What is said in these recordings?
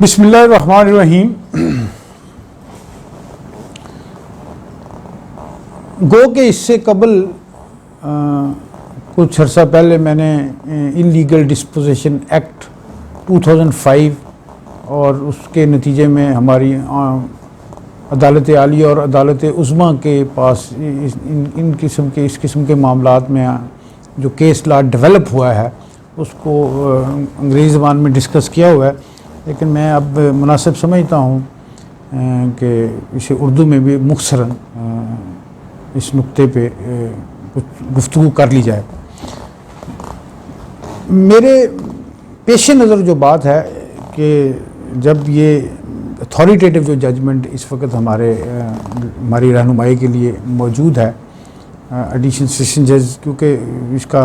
बिस्मिल्लाहिर्रहमानिर्रहीम। गो के इससे कबल कुछ अर्सा पहले मैंने इलीगल डिस्पोजेशन एक्ट 2005 और उसके नतीजे में हमारी अदालत आलिया और अदालत उज़्मा के पास इस किस्म के मामलात में जो केस लॉ डेवलप हुआ है उसको अंग्रेज़ी ज़बान में डिस्कस किया हुआ है, लेकिन मैं अब मुनासिब समझता हूँ कि इसे उर्दू में भी मुख्तसरन इस नुक्ते पे कुछ गुफ्तगू कर ली जाए। मेरे पेश नज़र जो बात है कि जब ये अथॉरिटेटिव जो जजमेंट इस वक्त हमारी रहनुमाई के लिए मौजूद है एडिशनल सेशन जज, क्योंकि इसका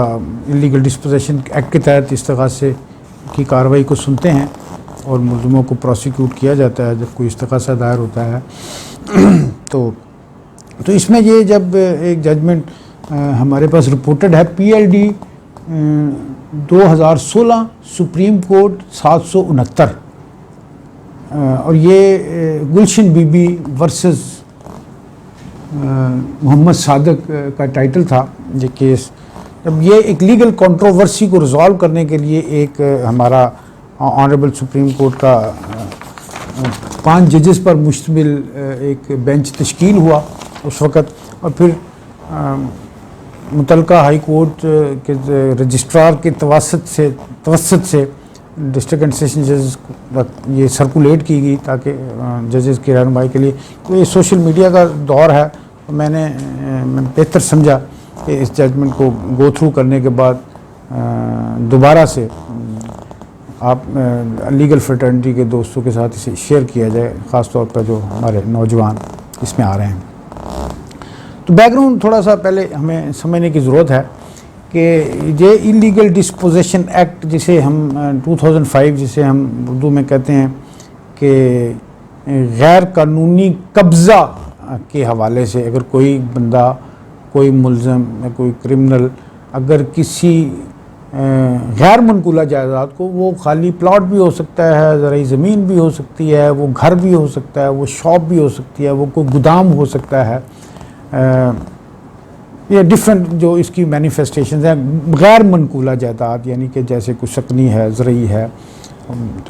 इलीगल डिस्पोजेशन एक्ट के तहत इस्तग़ासे की कार्रवाई को सुनते हैं और मुल्ज़िमों को प्रोसिक्यूट किया जाता है जब कोई इस्तग़ासा दायर होता है। तो इसमें ये जब एक जजमेंट हमारे पास रिपोर्टेड है PLD 2016 सुप्रीम कोर्ट 769 और ये गुलशन बीबी वर्सेस मोहम्मद सादिक का टाइटल था ये केस। जब ये एक लीगल कंट्रोवर्सी को रिजॉल्व करने के लिए एक हमारा ऑनरेबल सुप्रीम कोर्ट का 5 जजेस पर मुश्तमिल एक बेंच तश्कील हुआ उस वक़्त, और फिर मुतलका हाई कोर्ट के रजिस्ट्रार के तवसत से डिस्ट्रिक्ट एंड सेशन जजेस ये सर्कुलेट की गई ताकि जजेस की रहनुमाई के लिए। तो ये सोशल मीडिया का दौर है, तो मैंने बेहतर समझा कि इस जजमेंट को गो थ्रू करने के बाद दोबारा से आप लीगल फ्रेटर्निटी के दोस्तों के साथ इसे शेयर किया जाए, ख़ास तौर पर जो हमारे नौजवान इसमें आ रहे हैं। तो बैकग्राउंड थोड़ा सा पहले हमें समझने की ज़रूरत है कि ये इलीगल डिस्पोजेशन एक्ट जिसे हम 2005 जिसे हम उर्दू में कहते हैं कि गैर कानूनी कब्ज़ा के हवाले से अगर कोई बंदा, कोई मुल्ज़म या कोई क्रिमिनल अगर किसी गैर मनकूला जायदाद को, वो खाली प्लॉट भी हो सकता है, ज़राई ज़मीन भी हो सकती है, वो घर भी हो सकता है, वो शॉप भी हो सकती है, वो कोई गोदाम हो सकता है, ये डिफरेंट जो इसकी मैनिफेस्टेशंस हैं गैर मनकूला जायदाद, यानी कि जैसे कुछ सकनी है, ज़रई है,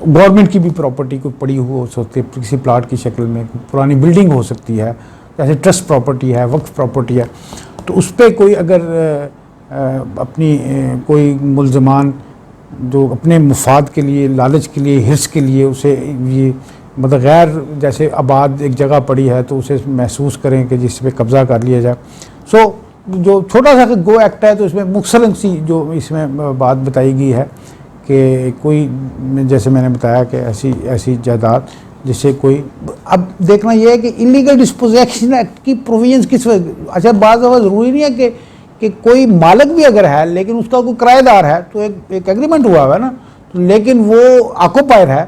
गवर्नमेंट की भी प्रॉपर्टी कोई पड़ी हो सकती है किसी प्लाट की शक्ल में, पुरानी बिल्डिंग हो सकती है, जैसे ट्रस्ट प्रॉपर्टी है, वक्फ प्रॉपर्टी है। तो उस पर कोई अगर अपनी कोई मुल्ज़मान जो अपने मुफाद के लिए, लालच के लिए, हिर्स के लिए उसे ये मतलब गैर जैसे आबाद एक जगह पड़ी है तो उसे महसूस करें कि जिस पे कब्ज़ा कर लिया जाए। सो जो छोटा सा गो एक्ट है तो इसमें मुख्तसरन सी जो इसमें बात बताई गई है कि कोई, जैसे मैंने बताया कि ऐसी जायदाद जिससे कोई, अब देखना यह है कि इलीगल डिस्पोजेशन एक्ट की प्रोविजंस किस वजह, अच्छा बात ज़रूरी नहीं है कि कोई मालिक भी अगर है लेकिन उसका कोई किराएदार है तो एक एग्रीमेंट हुआ है ना, तो लेकिन वो ऑक्यूपायर है,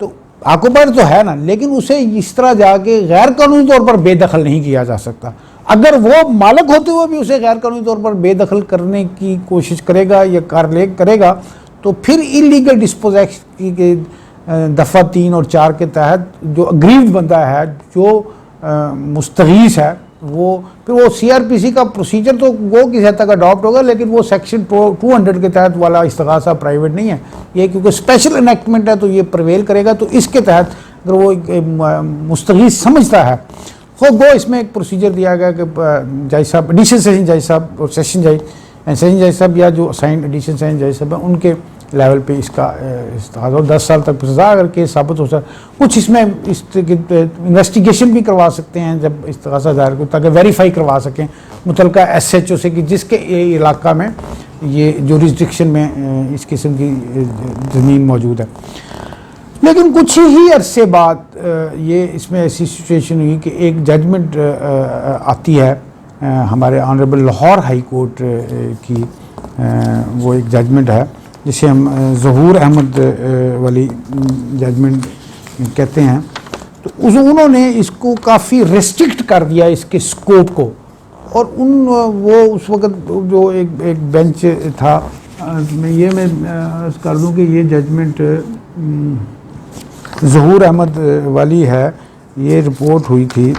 तो ऑक्यूपायर तो है ना, लेकिन उसे इस तरह जाके गैर कानूनी तौर पर बेदखल नहीं किया जा सकता। अगर वो मालिक होते हुए भी उसे गैर कानूनी तौर पर बेदखल करने की कोशिश करेगा या करेगा तो फिर इलीगल डिस्पोजेशन की दफ़ा 3 और 4 के तहत जो अग्रीव्ड बंदा है, जो मुस्तगीस है, वो फिर वो CRPC का प्रोसीजर तो वो किस हद तक अडॉप्ट होगा, लेकिन वो सेक्शन 200 के तहत वाला इस्तग़ासा प्राइवेट नहीं है ये, क्योंकि स्पेशल इनेक्टमेंट है तो ये प्रिवेल करेगा। तो इसके तहत अगर वो मुस्तगीस समझता है तो गो इसमें एक प्रोसीजर दिया गया कि जज साहब, एडिशनल सेशन जज साहब और सेशन जज साहब या जो असाइंड एडिशनल सेशन जज साहब हैं उनके लेवल पे इसका इस्तेमाल, और 10 साल तक सज़ा अगर केस साबित हो सकता, कुछ इसमें इन्वेस्टिगेशन भी करवा सकते हैं जब इस्तग़ासा दायर को, ताकि वेरीफाई करवा सकें मुतलका SHO से कि जिसके इलाका में ये जुरिस्डिक्शन में इस किस्म की ज़मीन मौजूद है। लेकिन कुछ ही अरसे बाद ये इसमें ऐसी सिचुएशन हुई कि एक जजमेंट आती है हमारे ऑनरेबल लाहौर हाई कोर्ट की, वो एक जजमेंट है जिसे हम ज़हूर अहमद वाली जजमेंट कहते हैं। तो उन्होंने इसको काफ़ी रेस्ट्रिक्ट कर दिया इसके स्कोप को, और वो उस वक़्त जो एक बेंच था, मैं अर्ज़ कर दूँ कि ये जजमेंट ज़हूर अहमद वाली है, ये रिपोर्ट हुई थी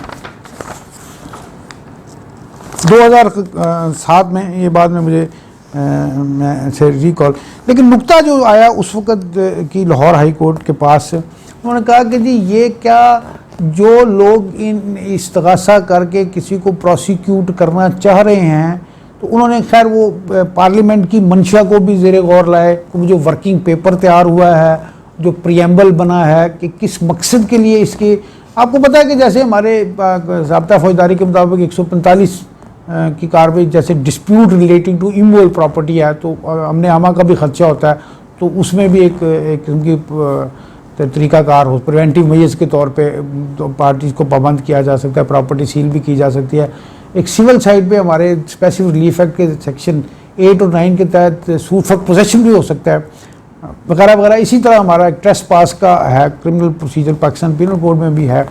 2007 में, ये बाद में मुझे मैं से रिकॉल, लेकिन नुक्ता जो आया उस वक़्त की लाहौर हाई कोर्ट के पास, उन्होंने कहा कि जी ये क्या जो लोग इन इस्तग़ासा करके किसी को प्रोसिक्यूट करना चाह रहे हैं, तो उन्होंने खैर वो पार्लियामेंट की मंशा को भी ज़ेरे गौर लाए, जो वर्किंग पेपर तैयार हुआ है, जो प्रियम्बल बना है कि किस मकसद के लिए इसके, आपको पता है कि जैसे हमारे ज़ाब्ता फौजदारी के मुताबिक 145 की कार्रवाई जैसे dispute relating to immoral property है, तो हमने आमा का भी खर्चा होता है, तो उसमें भी एक उनकी तरीक़ाकार हो, प्रिवेंटिव मेजर्स के तौर पे तो पार्टीज़ को पाबंद किया जा सकता है, प्रॉपर्टी सील भी की जा सकती है। एक सिविल साइड पे हमारे स्पेसिफिक रिलीफ एक्ट के सेक्शन 8 और 9 के तहत सूट फॉर पोजेशन भी हो सकता है वगैरह वगैरह। इसी तरह हमारा एक ट्रेस पास का है, criminal procedure Pakistan penal code में भी है।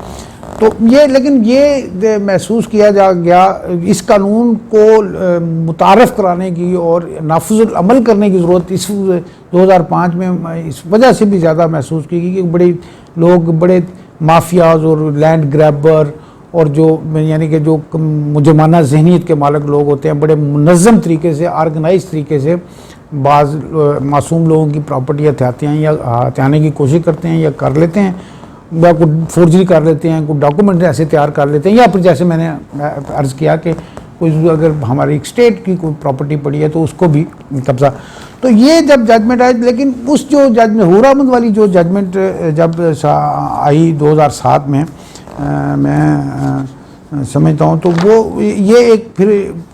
तो ये, लेकिन ये महसूस किया जा गया इस कानून को मुतारफ़ कराने की और नाफिजुल अमल करने की ज़रूरत इस 2005 में इस वजह से भी ज़्यादा महसूस की गई कि बड़े लोग, बड़े माफियाज और लैंड ग्रैबर और जो यानी कि जो मुजरमाना जहनीत के मालिक लोग होते हैं, बड़े मुनज़्ज़म तरीके से, ऑर्गेनाइज तरीके से बाज़ मासूम लोगों की प्रॉपर्टी हथियाते हैं या हथियाने की कोशिश करते हैं या कर लेते हैं, या कुछ फोर्जरी कर लेते हैं, कुछ डॉक्यूमेंट ऐसे तैयार कर लेते हैं, या फिर जैसे मैंने अर्ज़ किया कि कोई अगर हमारी एक स्टेट की कोई प्रॉपर्टी पड़ी है तो उसको भी कब्ज़ा। तो ये जब जजमेंट आई, लेकिन उस जो जजमेंट ज़हूर अहमद वाली जो जजमेंट जब आई 2007 में, मैं समझता हूँ तो वो ये एक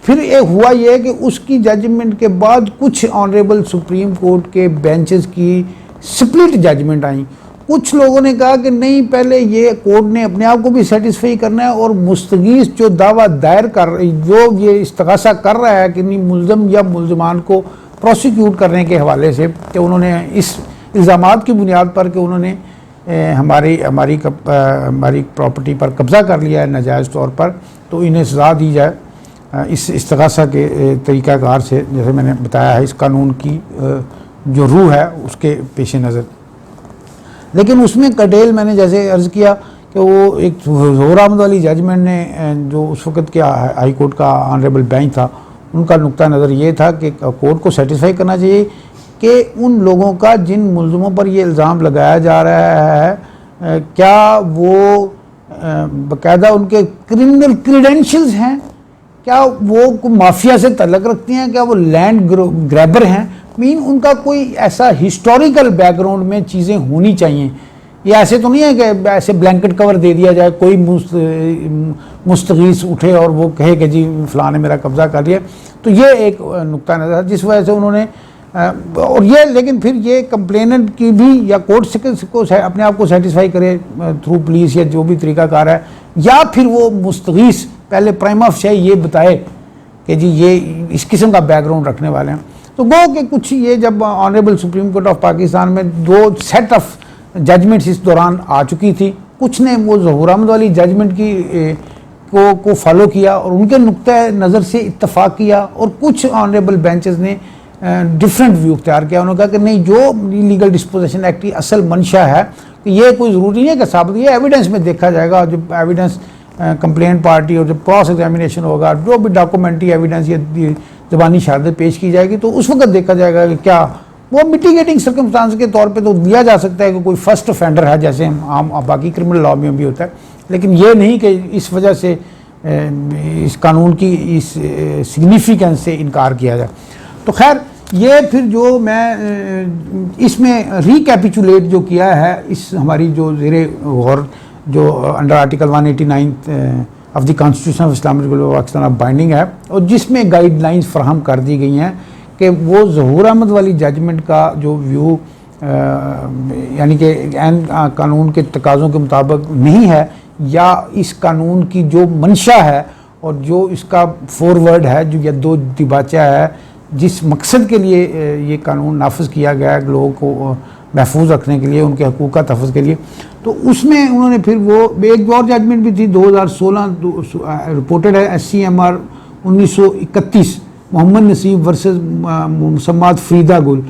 फिर एक हुआ ये है कि उसकी जजमेंट के बाद कुछ ऑनरेबल सुप्रीम कोर्ट के बेंचेस की स्प्लिट जजमेंट आई। कुछ लोगों ने कहा कि नहीं, पहले ये कोर्ट ने अपने आप को भी सेटिस्फाई करना है और मुस्तगीस जो दावा दायर कर, जो ये इस्तग़ासा कर रहा है कि नहीं मुल्ज़म या मुल्ज़मान को प्रोसिक्यूट करने के हवाले से, कि उन्होंने इस इल्ज़ामात की बुनियाद पर कि उन्होंने हमारी प्रॉपर्टी पर कब्ज़ा कर लिया है नाजायज़ तौर पर, तो इन्हें सज़ा दी जाए इस इस्तग़ासा के तरीक़ाकार से, जैसे मैंने बताया है इस कानून की जो रूह है उसके पेश नज़र। लेकिन उसमें कटेल, मैंने जैसे अर्ज़ किया कि वो एक ज़हूर अहमद वाली जजमेंट ने जो उस वक़्त के हाई कोर्ट का ऑनरेबल बेंच था, उनका नुक्ता नज़र ये था कि कोर्ट को सेटिस्फाई करना चाहिए कि उन लोगों का जिन मुल्ज़मों पर ये इल्ज़ाम लगाया जा रहा है क्या वो बाकायदा उनके क्रिमिनल क्रीडेंशियल्स हैं, क्या वो माफिया से तल्लक रखती हैं, क्या वो लैंड ग्रैबर हैं, मीन उनका कोई ऐसा हिस्टोरिकल बैकग्राउंड में चीज़ें होनी चाहिए। ये ऐसे तो नहीं है कि ऐसे ब्लैंकेट कवर दे दिया जाए, कोई मुस्तगीस उठे और वो कहे कि जी फ़लाँ ने मेरा कब्ज़ा कर लिया। तो ये एक नुक्ता नज़र जिस वजह से उन्होंने और ये, लेकिन फिर ये कंप्लेनेंट की भी या कोर्ट को अपने आप को सेटिस्फाई करे थ्रू पुलिस या जो भी तरीक़ाकार है, या फिर वो मुस्तगीस पहले प्राइमा फेशी ये बताए कि जी ये इस किस्म का बैकग्राउंड रखने वाले हैं। तो गो कि कुछ ये जब honourable supreme court of Pakistan में 2 सेट ऑफ जजमेंट्स इस दौरान आ चुकी थी, कुछ ने वो ज़हूर अहमद वाली जजमेंट की को फॉलो किया और उनके नुक्ते नज़र से इत्तफाक़ किया, और कुछ ऑनरेबल बेंचेस ने डिफरेंट व्यू इख्तियार किया। उन्होंने कहा कि नहीं, जो लीगल डिस्पोजेशन एक्ट की असल मंशा है कि ये कोई ज़रूरी नहीं है कि साबित, ये एविडेंस में देखा जाएगा, जो एविडेंस कंप्लेंट पार्टी और जब क्रॉस एग्जामिनेशन होगा, जो भी डॉक्यूमेंट्री एविडेंस या ज़बानी शहादत पेश की जाएगी, तो उस वक्त देखा जाएगा कि क्या वो मिटिगेटिंग सर्कमस्टांस के तौर पे तो दिया जा सकता है कि कोई फर्स्ट ऑफेंडर है, जैसे आम बाकी क्रिमिनल लॉ में भी होता है, लेकिन ये नहीं कि इस वजह से इस कानून की इस सिग्निफिकेंस से इनकार किया जाए। तो खैर ये फिर जो मैं इसमें रिकैपिचुलेट जो किया है इस हमारी जो ज़ेरे गौर जो under article 189 of the constitution of Islamic Republic of Pakistan binding है, और जिसमें गाइडलाइंस फराहम कर दी गई हैं कि वो ज़हूर अहमद वाली जजमेंट का जो व्यू यानी कि ऐन कानून के तकाज़ों के मुताबिक नहीं है, या इस कानून की जो मंशा है और जो इसका फॉरवर्ड है, जो यद्दो दिबाचा है, जिस मकसद के लिए ये कानून नाफिज किया गया है लोगों को महफूज रखने के लिए, उनके हकूक़ का तहफ़्फ़ुज़ के लिए, तो उसमें उन्होंने फिर वो एक और जजमेंट भी थी 2016 रिपोर्टेड है SCMR 1931 मोहम्मद नसीम वर्सेस मुसम्माद फरीदा गुल,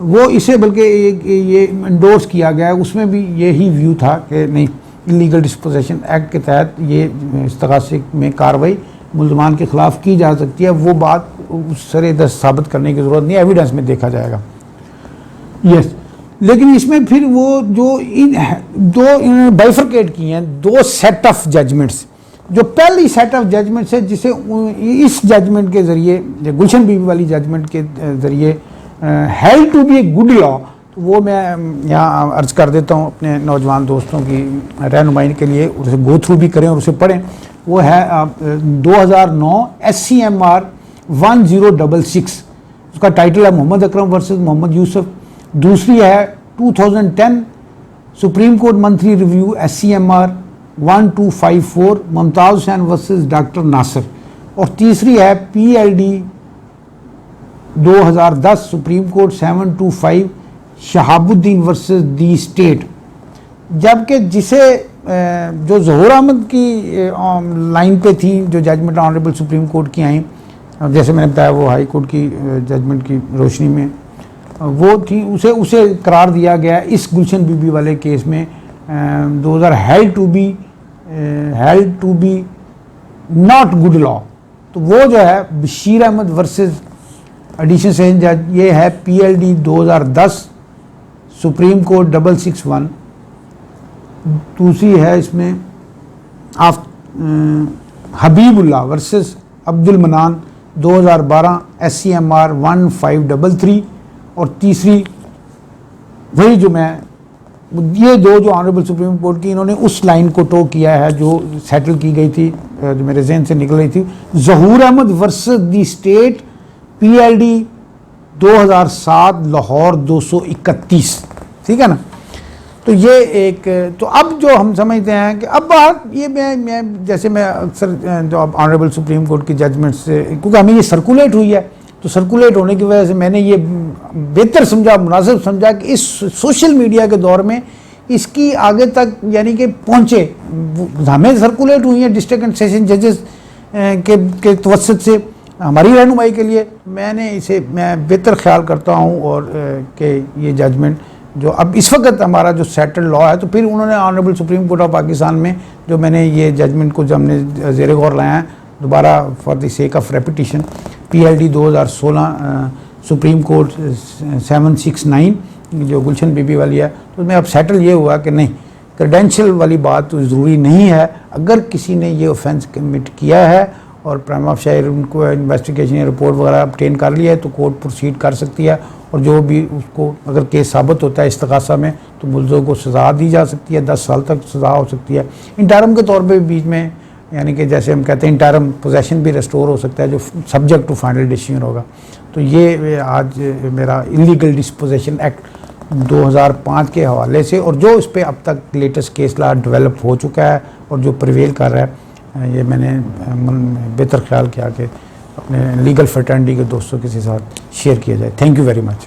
वो इसे बल्कि ये इंडोर्स किया गया है, उसमें भी यही व्यू था कि नहीं, इलीगल डिस्पोजेशन एक्ट के तहत ये इस्तगासे में कार्रवाई मुल्ज़मान के ख़िलाफ़ की जा सकती है। वो बात उस सरे दस्त साबित करने की ज़रूरत नहीं, एविडेंस में देखा जाएगा। यस, लेकिन इसमें फिर वो जो इन्होंने बाइफरकेट किए हैं दो सेट ऑफ जजमेंट्स। जो पहली सेट ऑफ जजमेंट्स है जिसे इस जजमेंट के ज़रिए, गुलशन बीबी वाली जजमेंट के ज़रिए held to be a good law, तो वो मैं यहाँ अर्ज कर देता हूँ अपने नौजवान दोस्तों की रहनुमाई के लिए, उसे गो थ्रू भी करें और उसे पढ़ें। वो है 2009 SCMR 1066, उसका टाइटल है मोहम्मद अकरम वर्सेस मोहम्मद यूसुफ। दूसरी है 2010 Supreme Court Monthly Review SCMR 1254 Mumtaz Hussain versus doctor Nasir. और तीसरी है PLD 2010 Supreme Court 725 Shahabuddin versus the state. जबकि जिसे जो ज़हूर अहमद की लाइन पे थी, जो जजमेंट ऑनरेबल सुप्रीम कोर्ट की आई, जैसे मैंने बताया वो हाई कोर्ट की जजमेंट की रोशनी में वो थी, उसे करार दिया गया इस गुलशन बीबी वाले केस में 2000 held to be not good law. तो वो जो है Bashir Ahmed versus additional session जज, ये है PLD 2010 सुप्रीम कोर्ट 661। दूसरी है इसमें हबीबुल्लाह वर्सेस अब्दुल मनान 2012 SCMR 1533। और तीसरी वही जो मैं, ये दो जो ऑनरेबल सुप्रीम कोर्ट की, इन्होंने उस लाइन को टो किया है जो सेटल की गई थी, जो मेरे जहन से निकल रही थी, Zahoor Ahmad versus the state PLD 2007 Lahore 231। ठीक है ना। तो ये एक, तो अब जो हम समझते हैं कि अब बात ये मैं जैसे मैं अक्सर जो अब ऑनरेबल सुप्रीम कोर्ट की जजमेंट से, क्योंकि हमें ये सर्कुलेट हुई है, तो सर्कुलेट होने की वजह से मैंने ये बेहतर समझा, मुनासिब समझा कि इस सोशल मीडिया के दौर में इसकी आगे तक यानी कि पहुँचे। हमें सर्कुलेट हुई है डिस्ट्रिक्ट एंड सेशन जजेस के तवसत से हमारी रहनुमाई के लिए। मैं बेहतर ख्याल करता हूँ और कि ये जजमेंट जो अब इस वक्त हमारा जो सेटल लॉ है, तो फिर उन्होंने honourable supreme court of Pakistan में जो मैंने ये जजमेंट को जब हमने ज़ेर गौर लाया है दोबारा for the sake of repetition, PLD 2016 supreme court 769 जो गुलशन बीबी वाली है, तो उसमें अब सेटल ये हुआ कि नहीं, क्रेडेंशियल वाली बात तो ज़रूरी नहीं है। अगर किसी ने ये ऑफेंस कमिट किया है और प्राइम ऑफ शायर उनको इन्वेस्टिगेशन रिपोर्ट वगैरह ऑब्टेन कर लिया है तो कोर्ट प्रोसीड कर सकती है, और जो भी उसको अगर केस साबित होता है इस्तगासा में तो मुलज़म को सज़ा दी जा सकती है, 10 साल तक सज़ा हो सकती है। इंटरम के तौर पे बीच में, यानी कि जैसे हम कहते हैं इंटरम पोजेशन भी रेस्टोर हो सकता है जो सब्जेक्ट टू फाइनल डिसीजन होगा। तो ये आज मेरा इलीगल डिस्पोजेशन एक्ट 2005 के हवाले से, और जो इस पर अब तक लेटेस्ट केस ला डेवलप हो चुका है और जो प्रिवेल कर रहा है, ये मैंने बेहतर ख्याल किया कि अपने लीगल फ्रेटर्निटी के दोस्तों के साथ शेयर किया जाए। Thank you very much.